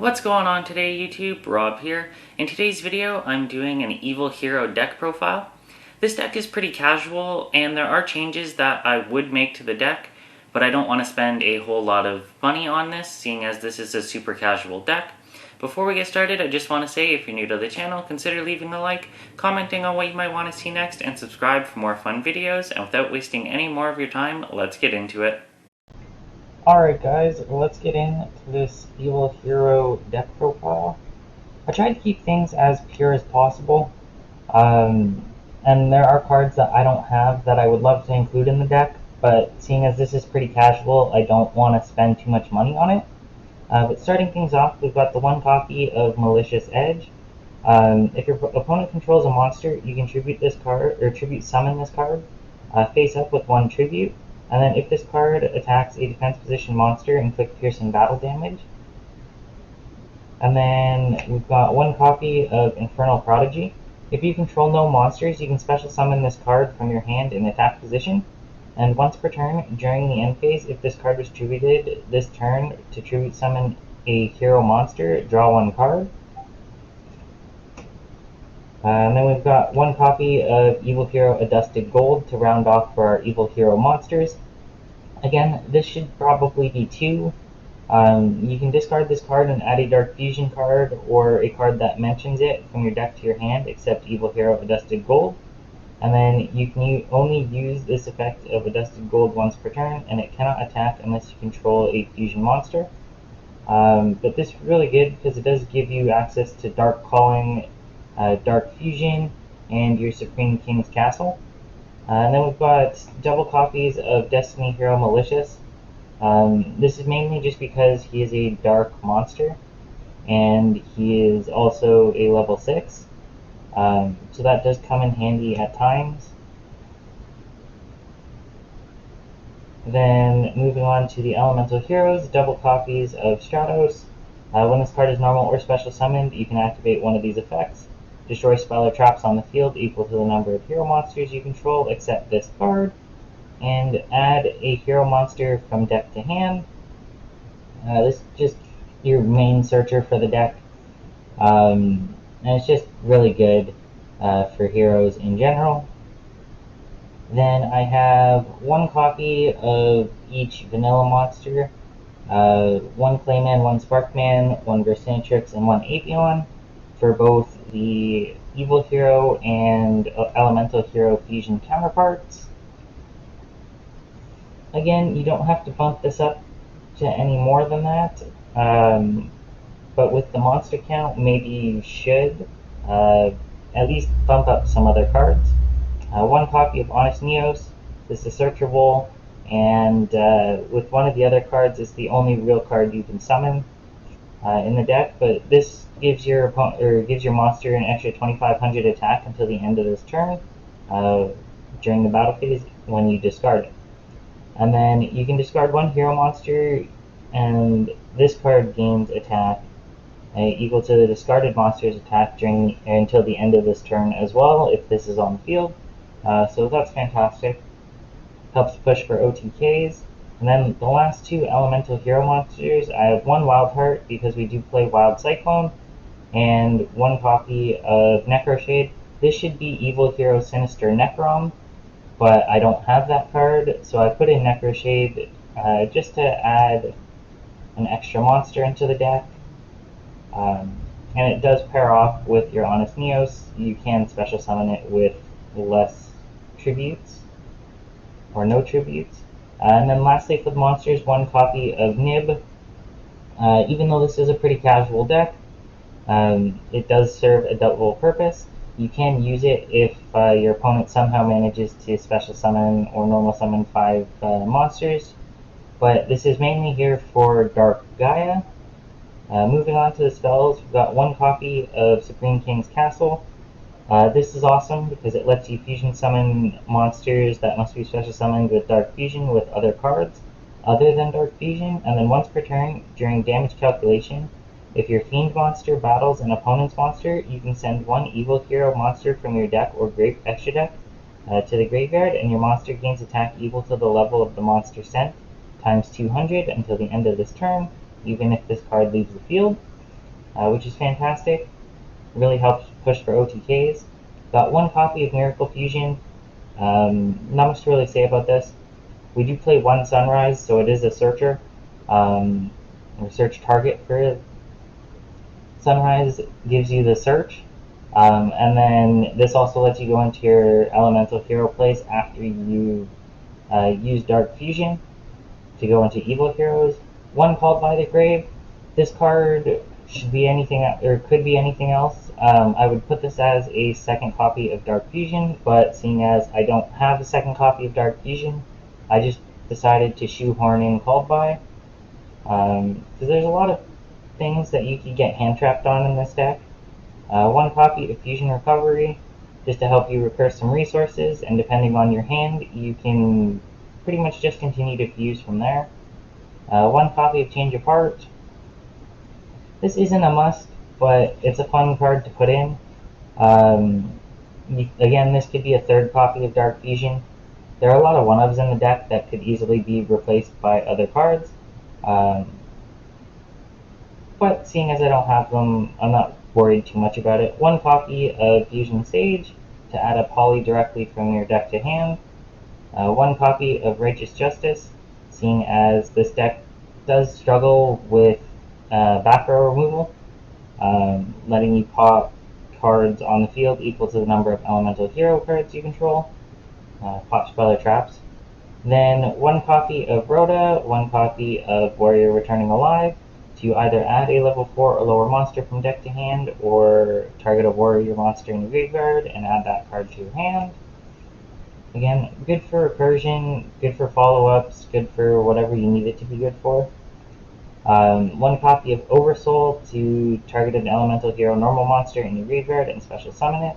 What's going on today, YouTube? Rob here. In today's video, I'm doing an Evil Hero deck profile. This deck is pretty casual, and there are changes that I would make to the deck, but I don't want to spend a whole lot of money on this, seeing as this is a super casual deck. Before we get started, I just want to say, if you're new to the channel, consider leaving a like, commenting on what you might want to see next, and subscribe for more fun videos. And without wasting any more of your time, let's get into it. Alright guys, let's get into this Evil Hero deck profile. I tried to keep things as pure as possible, and there are cards that I don't have that I would love to include in the deck, but seeing as this is pretty casual, I don't want to spend too much money on it. But starting things off, we've got the one copy of Malicious Edge. If your opponent controls a monster, you can tribute this card, or tribute summon this card, face up with one tribute. And then if this card attacks a defense position monster, inflict piercing battle damage. And then we've got one copy of Infernal Prodigy. If you control no monsters, you can special summon this card from your hand in attack position. And once per turn, during the end phase, if this card was tributed this turn to tribute summon a hero monster, draw one card. And then we've got one copy of Evil Hero Adusted Gold to round off for our Evil Hero monsters. Again, this should probably be two. You can discard this card and add a Dark Fusion card or a card that mentions it from your deck to your hand, except Evil Hero Adusted Gold. And then you can only use this effect of Adusted Gold once per turn, and it cannot attack unless you control a fusion monster. But this is really good because it does give you access to Dark Calling, Dark Fusion, and your Supreme King's Castle. And then we've got double copies of Destiny Hero Malicious. This is mainly just because he is a dark monster, and he is also a level 6. So that does come in handy at times. Then moving on to the Elemental Heroes, double copies of Stratos. When this card is normal or special summoned, you can activate one of these effects. Destroy spell or traps on the field equal to the number of hero monsters you control except this card. And add a hero monster from deck to hand. This is just your main searcher for the deck. And it's just really good for heroes in general. Then I have one copy of each vanilla monster. One Clayman, one Sparkman, one Vercingetorix, and one Apion for both the Evil Hero and Elemental Hero fusion counterparts. Again, you don't have to bump this up to any more than that, but with the monster count, maybe you should at least bump up some other cards. One copy of Honest Neos. This is searchable, and with one of the other cards, it's the only real card you can summon in the deck, but this gives your opponent or gives your monster an extra 2500 attack until the end of this turn during the battle phase when you discard it. And then you can discard one hero monster, and this card gains attack equal to the discarded monster's attack until the end of this turn as well, if this is on the field. So that's fantastic. Helps push for OTKs. And then the last two Elemental Hero monsters, I have one Wild Heart because we do play Wild Cyclone, and one copy of Necroshade. This should be Evil Hero Sinister Necrom, but I don't have that card, so I put in Necroshade just to add an extra monster into the deck. And it does pair off with your Honest Neos. You can special summon it with less tributes, or no tributes. And then lastly for the monsters, one copy of Nib. Even though this is a pretty casual deck, it does serve a double purpose. You can use it if your opponent somehow manages to special summon or normal summon 5 monsters, but this is mainly here for Dark Gaia. Moving on to the spells, we've got one copy of Supreme King's Castle. This is awesome because it lets you fusion summon monsters that must be special summoned with Dark Fusion with other cards other than Dark Fusion, and then once per turn during damage calculation, if your Fiend monster battles an opponent's monster, you can send one Evil Hero monster from your deck or extra deck to the graveyard, and your monster gains attack equal to the level of the monster sent times 200 until the end of this turn, even if this card leaves the field. which is fantastic. Really helps push for OTKs. Got one copy of Miracle Fusion. Not much to really say about this. We do play one Sunrise, so it is a searcher. Or search target for Sunrise gives you the search. And then this also lets you go into your elemental hero place after you use Dark Fusion to go into evil heroes. One called by the grave. This card should be anything or could be anything else. I would put this as a second copy of Dark Fusion, but seeing as I don't have a second copy of Dark Fusion, I just decided to shoehorn in called by. Because there's a lot of things that you could get hand trapped on in this deck. One copy of Fusion Recovery, just to help you recurse some resources, and depending on your hand, you can pretty much just continue to fuse from there. One copy of Change of Heart. This isn't a must, but it's a fun card to put in. Again, this could be a third copy of Dark Fusion. There are a lot of one-ofs in the deck that could easily be replaced by other cards. But seeing as I don't have them, I'm not worried too much about it. One copy of Fusion Sage to add a poly directly from your deck to hand. One copy of Righteous Justice, seeing as this deck does struggle with back row removal, letting you pop cards on the field equal to the number of elemental hero cards you control. Pop Speller Traps. Then one copy of Rhoda, one copy of Warrior Returning Alive, to either add a level 4 or lower monster from deck to hand, or target a warrior monster in your graveyard and add that card to your hand. Again, good for recursion, good for follow-ups, good for whatever you need it to be good for. One copy of Oversoul to target an elemental hero normal monster in your graveyard and special summon it.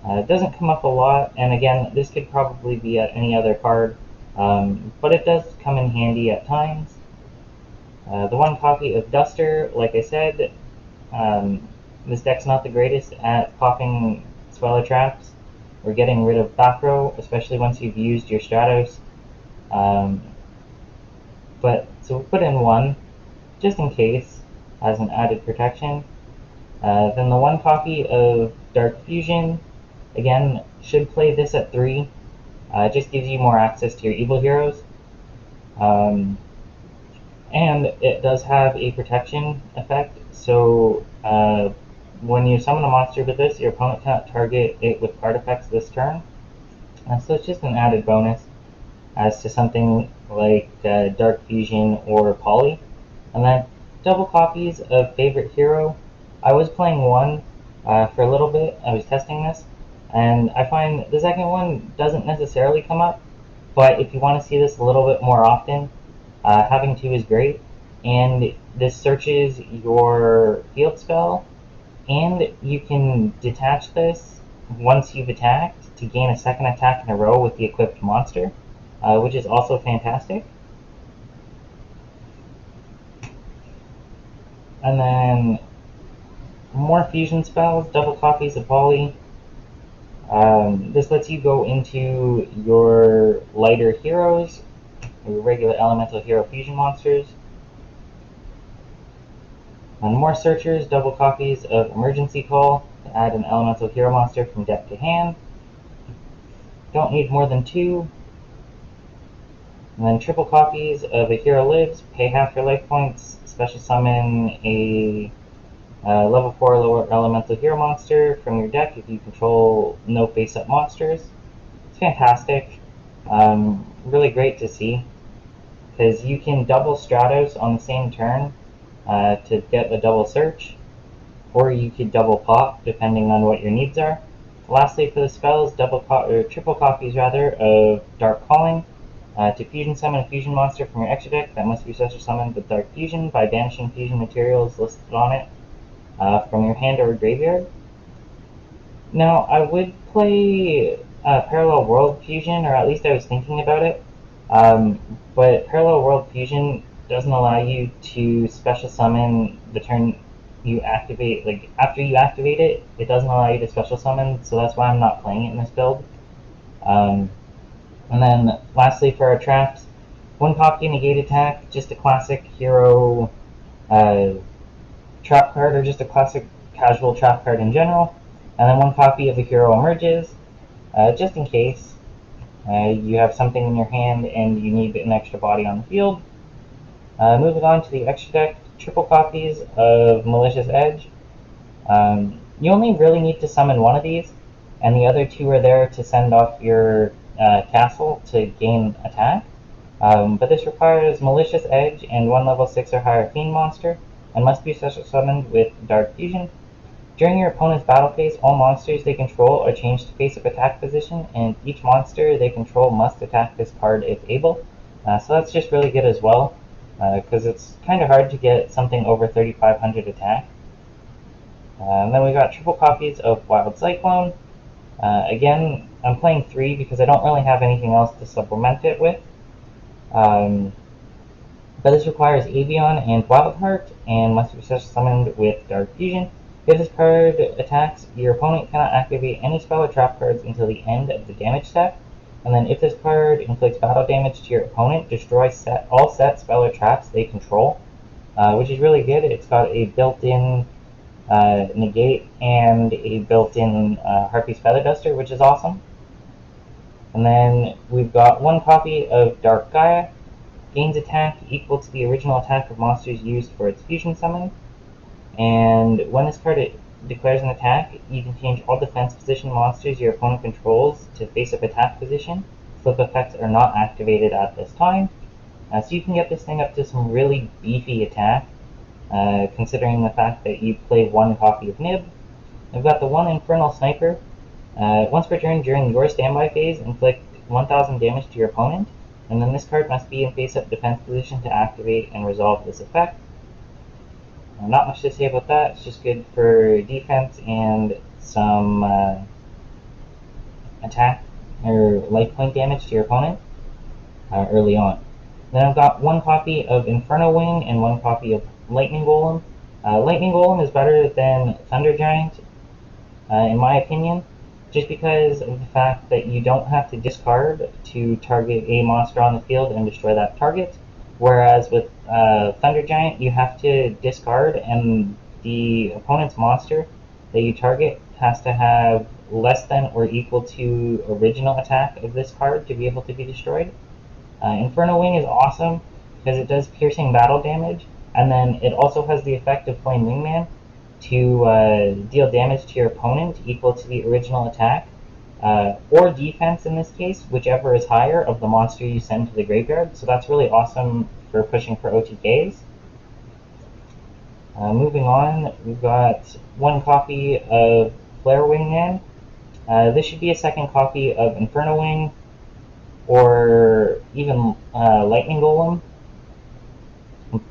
It doesn't come up a lot, and again, this could probably be at any other card, but it does come in handy at times. The one copy of Duster, like I said, this deck's not the greatest at popping Speller Traps or getting rid of back row, especially once you've used your Stratos. But so we'll put in one, just in case, as an added protection. Then the one copy of Dark Fusion, again, should play this at 3. It just gives you more access to your evil heroes. And it does have a protection effect, so when you summon a monster with this, your opponent cannot target it with card effects this turn. So it's just an added bonus as to something like Dark Fusion or Poly. And then double copies of Favorite Hero. I was playing one for a little bit. I was testing this, and I find the second one doesn't necessarily come up, but if you want to see this a little bit more often, having 2 is great. And this searches your field spell, and you can detach this once you've attacked to gain a second attack in a row with the equipped monster, which is also fantastic. And then more fusion spells, double copies of Poly. This lets you go into your lighter heroes, your regular elemental hero fusion monsters. And more searchers, double copies of Emergency Call to add an elemental hero monster from deck to hand. Don't need more than 2. And then triple copies of A Hero Lives, pay half your life points, special summon a level 4 lower elemental hero monster from your deck if you control no face-up monsters. It's fantastic. Really great to see, because you can double Stratos on the same turn to get a double search, or you could double pop depending on what your needs are. Lastly, for the spells, triple copies rather of Dark Calling to fusion summon a fusion monster from your extra deck that must be special summoned with Dark Fusion by banishing fusion materials listed on it from your hand or graveyard. Now, I would play Parallel World Fusion, or at least I was thinking about it, but Parallel World Fusion doesn't allow you to special summon the turn you activate. Like, after you activate it, it doesn't allow you to special summon, so that's why I'm not playing it in this build. And then, lastly, for our traps, one copy negate attack, just a classic hero trap card, or just a classic casual trap card in general. And then 1 copy of the Hero Emerges, just in case you have something in your hand and you need an extra body on the field. Moving on to the extra deck, triple copies of Malicious Edge. You only really need to summon 1 of these, and the other 2 are there to send off your castle to gain attack. But this requires Malicious Edge and 1 level 6 or higher Fiend monster, and must be special summoned with Dark Fusion. During your opponent's battle phase, all monsters they control are changed to face-up attack position, and each monster they control must attack this card if able. So that's just really good as well, because it's kind of hard to get something over 3,500 attack. And then we got triple copies of Wild Cyclone. Again, I'm playing 3 because I don't really have anything else to supplement it with. But this requires Avion and Wildheart, and must be special summoned with Dark Fusion. If this card attacks, your opponent cannot activate any spell or trap cards until the end of the damage step. And then if this card inflicts battle damage to your opponent, destroy all set spell or traps they control, which is really good. It's got a built-in negate and a built-in Harpy's Feather Duster, which is awesome. And then we've got 1 copy of Dark Gaia. Gains attack equal to the original attack of monsters used for its fusion summon. And when this card declares an attack, you can change all defense position monsters your opponent controls to face-up attack position. Flip effects are not activated at this time. So you can get this thing up to some really beefy attack, considering the fact that you play 1 copy of Nib. I've got the 1 Infernal Sniper. Once per turn during your standby phase, inflict 1,000 damage to your opponent, and then this card must be in face-up defense position to activate and resolve this effect. Not much to say about that, it's just good for defense and some attack or life point damage to your opponent early on. Then I've got 1 copy of Inferno Wing and 1 copy of Lightning Golem. Lightning Golem is better than Thunder Giant, in my opinion, just because of the fact that you don't have to discard to target a monster on the field and destroy that target. Whereas with Thunder Giant, you have to discard, and the opponent's monster that you target has to have less than or equal to original attack of this card to be able to be destroyed. Inferno Wing is awesome because it does piercing battle damage, and then it also has the effect of Flame Wingman to deal damage to your opponent equal to the original attack, or defense in this case, whichever is higher of the monster you send to the graveyard. So that's really awesome for pushing for OTKs. Moving on, we've got 1 copy of Flare Wingman. This should be a 2nd copy of Inferno Wing, or even Lightning Golem.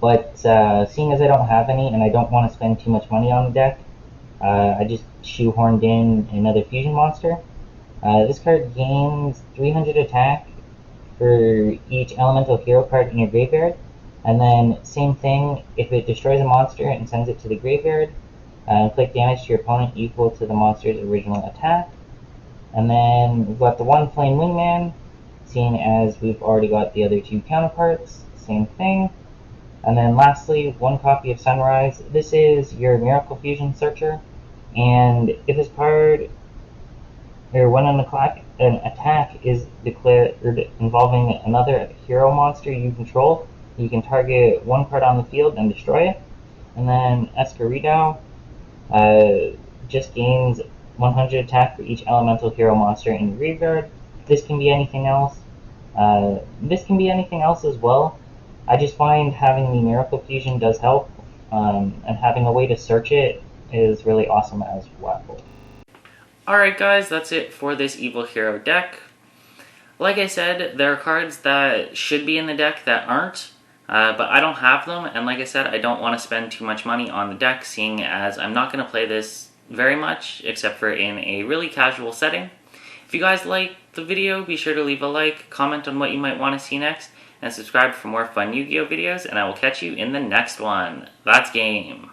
But seeing as I don't have any and I don't want to spend too much money on the deck, I just shoehorned in another fusion monster. This card gains 300 attack for each elemental hero card in your graveyard, and then same thing, if it destroys a monster and sends it to the graveyard, inflict damage to your opponent equal to the monster's original attack. And then we've got the 1 Flame Wingman, seeing as we've already got the other 2 counterparts, same thing. And then lastly, 1 copy of Sunrise. This is your Miracle Fusion Searcher, and if this card, or when an attack is declared involving another hero monster you control, you can target 1 card on the field and destroy it. And then Escaridao just gains 100 attack for each elemental hero monster in the graveyard. This can be anything else. This can be anything else as well. I just find having the Miracle Fusion does help, and having a way to search it is really awesome as well. Alright guys, that's it for this Evil Hero deck. Like I said, there are cards that should be in the deck that aren't, but I don't have them, and like I said, I don't want to spend too much money on the deck, seeing as I'm not going to play this very much, except for in a really casual setting. If you guys liked the video, be sure to leave a like, comment on what you might want to see next, and subscribe for more fun Yu-Gi-Oh videos, and I will catch you in the next one. That's game!